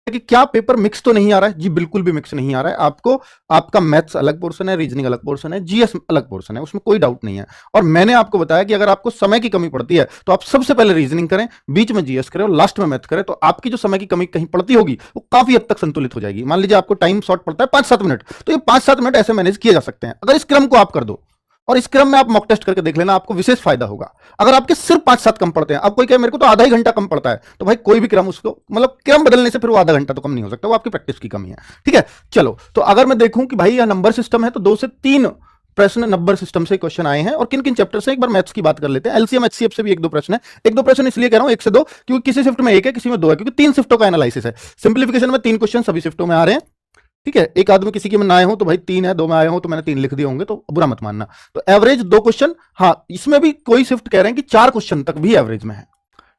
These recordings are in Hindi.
कि क्या पेपर मिक्स तो नहीं आ रहा है? जी बिल्कुल भी मिक्स नहीं आ रहा है। आपको आपका मैथ्स अलग पोर्शन है, रीजनिंग अलग पोर्शन है, जीएस अलग पोर्शन है, उसमें कोई डाउट नहीं है। और मैंने आपको बताया कि अगर आपको समय की कमी पड़ती है तो आप सबसे पहले रीजनिंग करें, बीच में जीएस करें और लास्ट में मैथ करें, तो आपकी जो समय की कमी कहीं पड़ती होगी वो काफी हद तक संतुलित हो जाएगी। मान लीजिए आपको टाइम शॉर्ट पड़ता है 5-7 मिनट, तो ये 5-7 मिनट ऐसे मैनेज किए जा सकते हैं अगर इस क्रम को आप कर दो। और इस क्रम में आप मॉक टेस्ट करके देख लेना, आपको विशेष फायदा होगा। अगर आपके सिर्फ 5-7 कम पड़ते हैं, अब कोई कहे मेरे को तो आधा ही घंटा कम पड़ता है, तो भाई कोई भी क्रम उसको मतलब क्रम बदलने से फिर वो आधा घंटा तो कम नहीं हो सकता, वो आपकी प्रैक्टिस की कमी है। ठीक है, चलो तो अगर मैं देखूं कि भाई यह नंबर सिस्टम है तो 2 से 3 प्रश्न नंबर सिस्टम से क्वेश्चन आए हैं। और किन किन चैप्टर से, एक बार मैथ्स की बात कर लेते हैं। एलसीएम एचसीएफ से भी 1-2 प्रश्न है। 1-2 प्रश्न इसलिए कह रहा हूं 1 से 2 क्योंकि किसी शिफ्ट में 1 है, किसी में 2 है, क्योंकि 3 शिफ्टों का एनालिसिस है। सिंप्लीफिकेशन में 3 क्वेश्चन सभी शिफ्टों में आ रहे हैं। ठीक है, एक आदमी किसी के में ना आए हो तो भाई 3 है, 2 में आए हो तो मैंने 3 लिख दिए होंगे, तो बुरा मत मानना। तो एवरेज 2 क्वेश्चन, हाँ इसमें भी कोई शिफ्ट कह रहे हैं कि 4 क्वेश्चन तक भी एवरेज में है।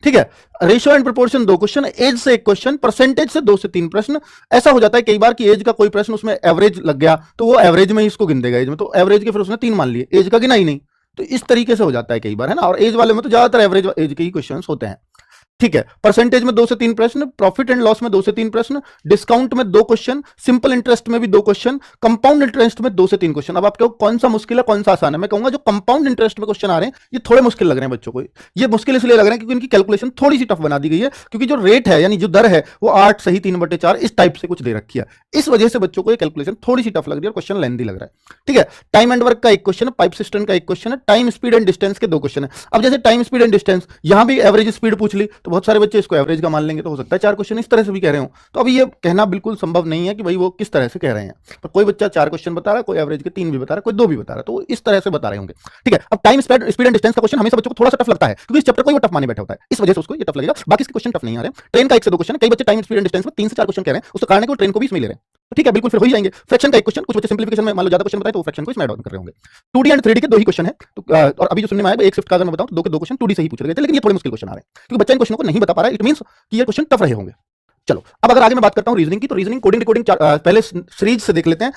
ठीक है, ratio and proportion 2 question, age से 1 क्वेश्चन, परसेंटेज से 2 से 3 प्रश्न। ऐसा हो जाता है कई बार कि एज का कोई प्रश्न उसमें एवरेज लग गया तो वो एवरेज में ही इसको गिन देगा एज में, तो एवरेज के फिर उसने 3 मान लिए, एज का गिना ही नहीं। तो इस तरीके से हो जाता है कई बार, है ना। और एज वाले में तो ज्यादातर एवरेज एज के ही क्वेश्चन होते हैं। ठीक है, परसेंटेज में 2 से 3 प्रश्न, प्रॉफिट एंड लॉस में 2 से 3 प्रश्न, डिस्काउंट में 2 क्वेश्चन, सिंपल इंटरेस्ट में भी 2 क्वेश्चन, कंपाउंड इंटरेस्ट में 2 से 3 क्वेश्चन। अब आपको कौन सा मुश्किल है कौन सा आसान है? मैं कहूंगा जो कंपाउंड इंटरेस्ट में क्वेश्चन आ रहे हैं ये थोड़े मुश्किल लग रहे हैं बच्चों को। ये मुश्किल इसलिए लग रहे हैं क्योंकि इनकी कैलकुलेशन थोड़ी सी टफ बना दी गई है, क्योंकि जो रेट है यानी जो दर है वो 8 सही 3/4 इस टाइप से कुछ दे रखी है। इस वजह से बच्चों को ये कैलकुलेशन थोड़ी सी टफ लग रही है और क्वेश्चन लेंथी लग रहा है। ठीक है, टाइम एंड वर्क का 1 क्वेश्चन है, पाइप सिस्टम का 1 क्वेश्चन है, टाइम स्पीड एंड डिस्टेंस के 2 क्वेश्चन है। अब जैसे टाइम स्पीड एंड डिस्टेंस, यहां भी एवरेज स्पीड पूछ ली तो बहुत सारे बच्चे इसको एवरेज का मान लेंगे, तो हो सकता है 4 क्वेश्चन इस तरह से भी कह रहे हो। तो अभी ये कहना बिल्कुल संभव नहीं है कि भाई वो किस तरह से कह रहे हैं, पर कोई बच्चा 4 क्वेश्चन बता रहा है, कोई एवरेज के 3 भी बता रहा है, कोई 2 भी बता रहा है, तो वो इस तरह से बता रहे होंगे। ठीक है, अब टाइम स्पीड एंड डिस्टेंस का क्वेश्चन हमेशा बच्चों को थोड़ा सा टफ लगता है क्योंकि इस चैप्टर को वो टफ माने बैठा होता है, इस वजह से उसको ये टफ लगेगा। बाकी इसके क्वेश्चन टफ नहीं आ रहे। ट्रेन का 1 से 2 क्वेश्चन है, कई बच्चे टाइम स्पीड एंड डिस्टेंस में 3 से 4 क्वेश्चन कह रहे हैं, उसका कारण है कि वो ट्रेन को भी इसमें ले रहे हैं। तो ठीक है, बिल्कुल फिर हो ही जाएंगे। फ्रैक्शन का 1 क्वेश्चन, कुछ बच्चे सिंप्लीफिकेशन में मान लो ज्यादा क्वेश्चन बताए तो वो फ्रैक्शन को इसमें ऐड ऑन कर रहे होंगे। 2D एंड 3D के 2 ही क्वेश्चन है। तो और अभी जो सुनने में आया 1 शिफ्ट का अगर मैं बताऊं तो 2 के 2 क्वेश्चन 2D से ही पूछ रहे थे, लेकिन ये थोड़े मुश्किल क्वेश्चन आ रहे हैं क्योंकि बच्चा इन क्वेश्चनों को नहीं बता पा रहा है। इट मींस कि ये क्वेश्चन टफ रहे होंगे। चलो अब अगर आगे मैं बात करता हूं रीजनिंग की, तो रीजनिंग कोडिंग रिकॉर्डिंग पहले सीरीज से देख लेते हैं।